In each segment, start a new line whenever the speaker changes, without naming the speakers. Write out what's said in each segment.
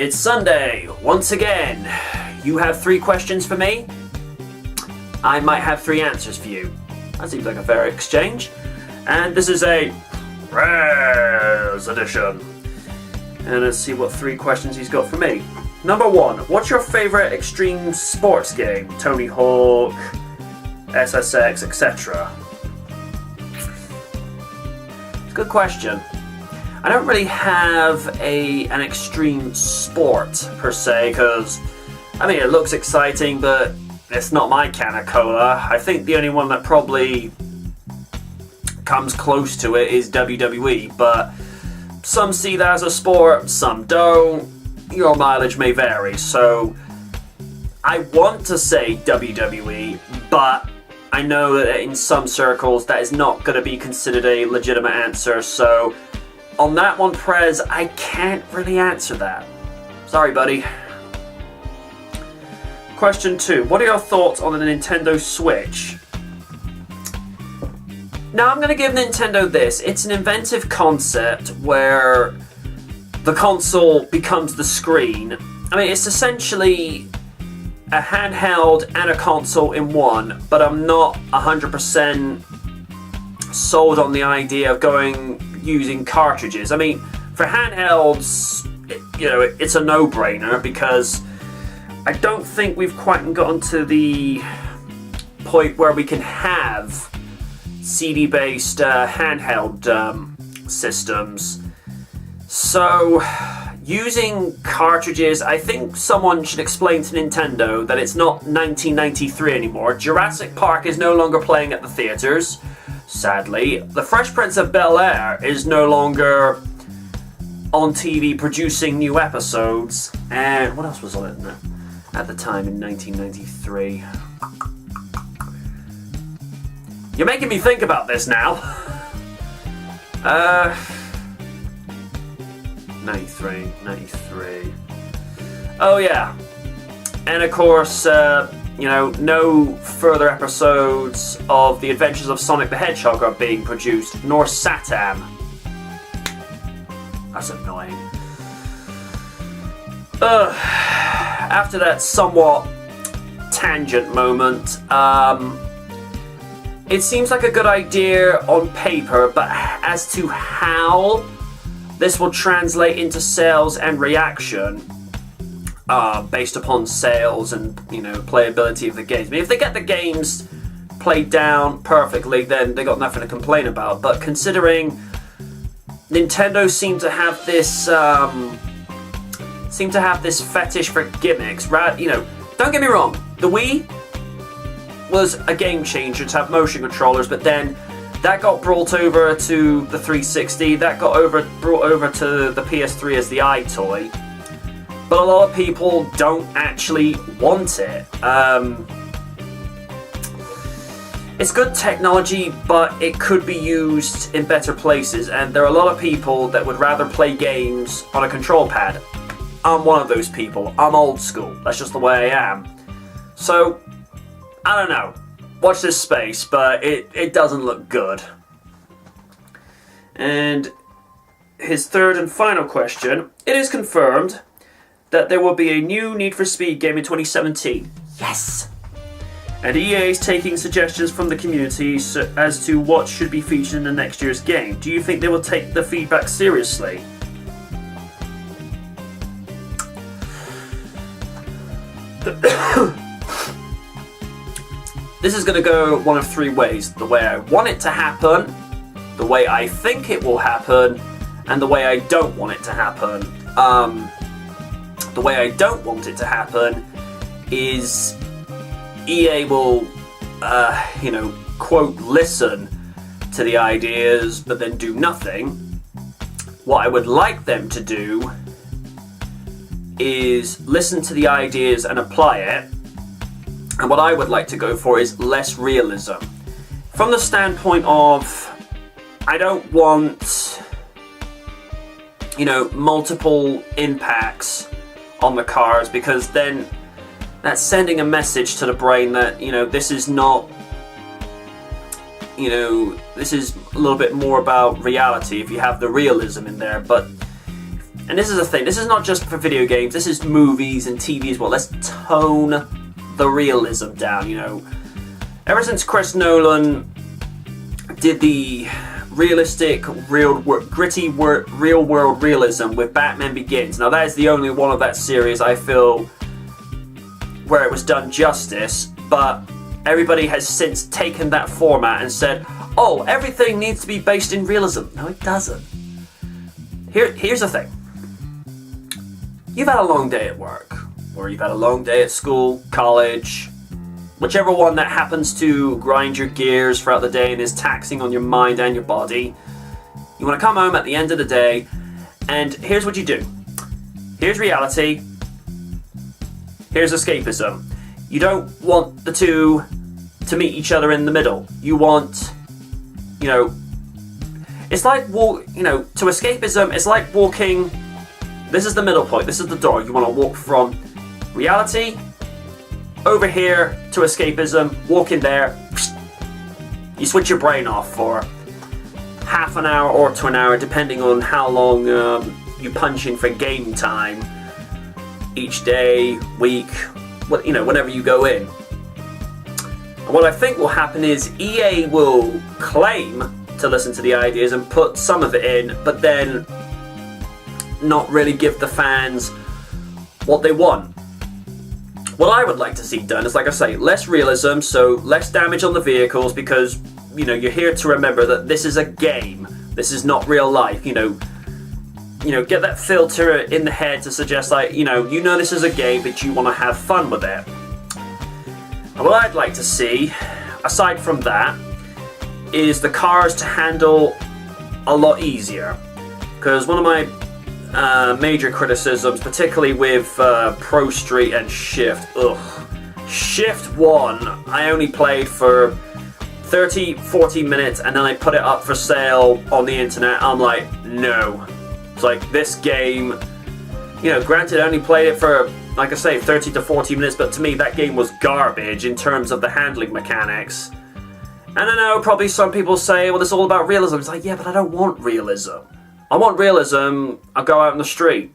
It's Sunday, once again. You have 3 questions for me. I might have 3 answers for you. That seems like a fair exchange. And this is a Rares edition. And let's see what 3 questions he's got for me. Number 1, what's your favourite extreme sports game? Tony Hawk, SSX, etc. It's a good question. I don't really have an extreme sport per se, because I mean it looks exciting, but it's not my can of cola. I think the only one that probably comes close to it is WWE, but some see that as a sport, some don't. Your mileage may vary, so I want to say WWE, but I know that in some circles that is not going to be considered a legitimate answer, so on that one, Prez, I can't really answer that. Sorry, buddy. Question 2. What are your thoughts on the Nintendo Switch? Now, I'm going to give Nintendo this. It's an inventive concept where the console becomes the screen. I mean, it's essentially a handheld and a console in one, but I'm not 100% sold on the idea of using cartridges. I mean, for handhelds, it's a no-brainer, because I don't think we've quite gotten to the point where we can have CD-based handheld systems. So, using cartridges, I think someone should explain to Nintendo that it's not 1993 anymore. Jurassic Park is no longer playing at the theaters. Sadly, The Fresh Prince of Bel-Air is no longer on TV producing new episodes. And what else was on it at the time in 1993? You're making me think about this now. 93. Oh yeah. And of course, no further episodes of The Adventures of Sonic the Hedgehog are being produced, nor Satam. That's annoying. After that somewhat tangent moment, it seems like a good idea on paper, but as to how this will translate into sales and reaction, based upon sales and playability of the games. I mean, if they get the games played down perfectly, then they got nothing to complain about. But considering Nintendo seem to have this fetish for gimmicks, don't get me wrong, the Wii was a game changer to have motion controllers, but then that got brought over to the 360, that got brought over to the PS3 as the iToy. But a lot of people don't actually want it. It's good technology, but it could be used in better places, and there are a lot of people that would rather play games on a control pad. I'm one of those people. I'm old school. That's just the way I am. So, I don't know. Watch this space, but it doesn't look good. And his third and final question. It is confirmed that there will be a new Need for Speed game in 2017. Yes! And EA is taking suggestions from the community as to what should be featured in the next year's game. Do you think they will take the feedback seriously? This is going to go one of 3 ways. The way I want it to happen, the way I think it will happen, and the way I don't want it to happen. The way I don't want it to happen is EA will, quote, listen to the ideas, but then do nothing. What I would like them to do is listen to the ideas and apply it. And what I would like to go for is less realism. From the standpoint of, I don't want, multiple impacts on the cars, because then that's sending a message to the brain that, this is not, this is a little bit more about reality if you have the realism in there. But and this is the thing, this is not just for video games, this is movies and TV as well. Let's tone the realism down, you know. Ever since Chris Nolan did the realistic, gritty, real-world realism with Batman Begins, now that is the only one of that series I feel where it was done justice, but everybody has since taken that format and said, oh, everything needs to be based in realism. No, it doesn't. Here's the thing. You've had a long day at work, or you've had a long day at school, college, whichever one that happens to grind your gears throughout the day and is taxing on your mind and your body. You want to come home at the end of the day, and here's what you do. Here's reality. Here's escapism. You don't want the two to meet each other in the middle. You want, you know, it's like to escapism, it's like walking, this is the middle point, this is the door. You want to walk from reality over here to escapism, walk in there, you switch your brain off for half an hour or to an hour, depending on how long you punch in for game time each day, week, whenever you go in. And what I think will happen is EA will claim to listen to the ideas and put some of it in, but then not really give the fans what they want. What I would like to see done is, like I say, less realism, so less damage on the vehicles, because you're here to remember that this is a game. This is not real life. Get that filter in the head to suggest, like, this is a game, but you want to have fun with it. And what I'd like to see, aside from that, is the cars to handle a lot easier. Because one of my major criticisms, particularly with Pro Street and Shift, Shift 1, I only played for 30-40 minutes, and then I put it up for sale on the internet. I'm like, no. It's like, this game, granted I only played it for, like I say, 30 to 40 minutes, but to me that game was garbage in terms of the handling mechanics. And I know probably some people say, well, it's all about realism. It's like, yeah, but I don't want realism. I want realism. I'll go out in the street.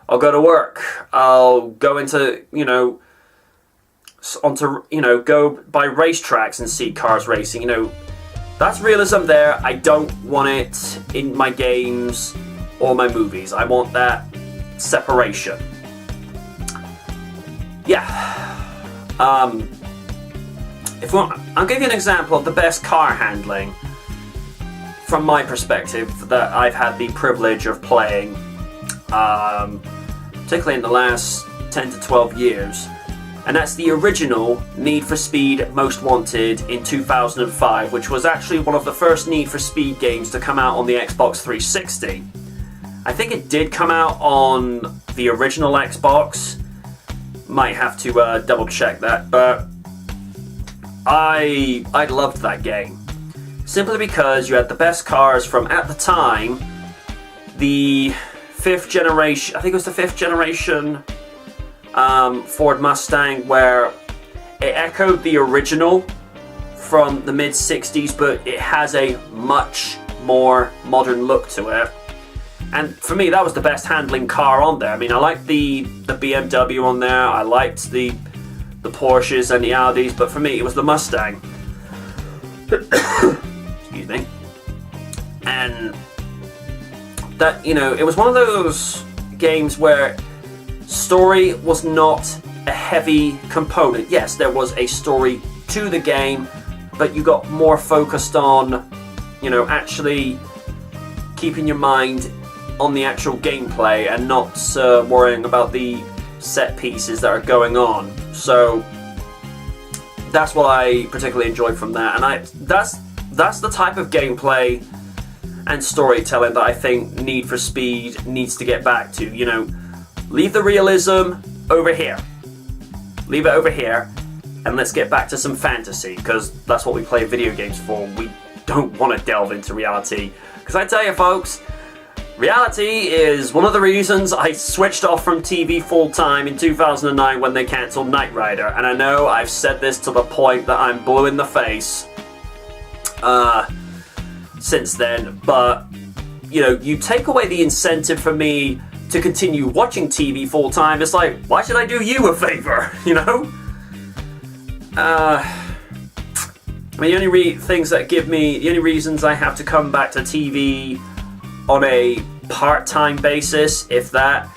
I'll go to work. I'll go into, go by racetracks and see cars racing. That's realism there. I don't want it in my games or my movies. I want that separation. Yeah. I'll give you an example of the best car handling from my perspective that I've had the privilege of playing, particularly in the last 10 to 12 years. And that's the original Need for Speed Most Wanted in 2005, which was actually one of the first Need for Speed games to come out on the Xbox 360. I think it did come out on the original Xbox. Might have to double check that, but I loved that game. Simply because you had the best cars from, at the time, the 5th generation, I think it was the 5th generation Ford Mustang, where it echoed the original from the mid-60s, but it has a much more modern look to it. And for me, that was the best handling car on there. I mean, I liked the BMW on there, I liked the Porsches and the Audis, but for me, it was the Mustang. Excuse me. And that, it was one of those games where story was not a heavy component. Yes, there was a story to the game, but you got more focused on, actually keeping your mind on the actual gameplay and not worrying about the set pieces that are going on. So that's what I particularly enjoyed from that, and that's the type of gameplay and storytelling that I think Need for Speed needs to get back to. Leave the realism over here. Leave it over here, and let's get back to some fantasy, because that's what we play video games for. We don't want to delve into reality, because I tell you folks, reality is one of the reasons I switched off from TV full-time in 2009 when they cancelled Knight Rider. And I know I've said this to the point that I'm blue in the face since then, but you take away the incentive for me to continue watching TV full time. It's like, why should I do you a favor? The only reasons I have to come back to TV on a part-time basis, if that,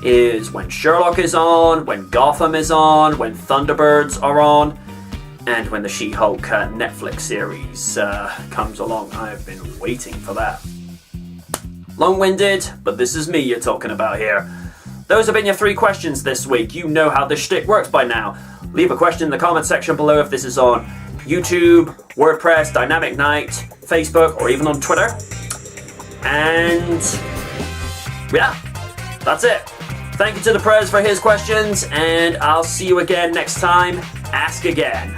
is when Sherlock is on, when Gotham is on, when Thunderbirds are on, and when the She-Hulk Netflix series comes along. I've been waiting for that. Long-winded, but this is me you're talking about here. Those have been your 3 questions this week. You know how this shtick works by now. Leave a question in the comment section below if this is on YouTube, WordPress, Dynamic Night, Facebook, or even on Twitter. And yeah, that's it. Thank you to the Prez for his questions, and I'll see you again next time. Ask again.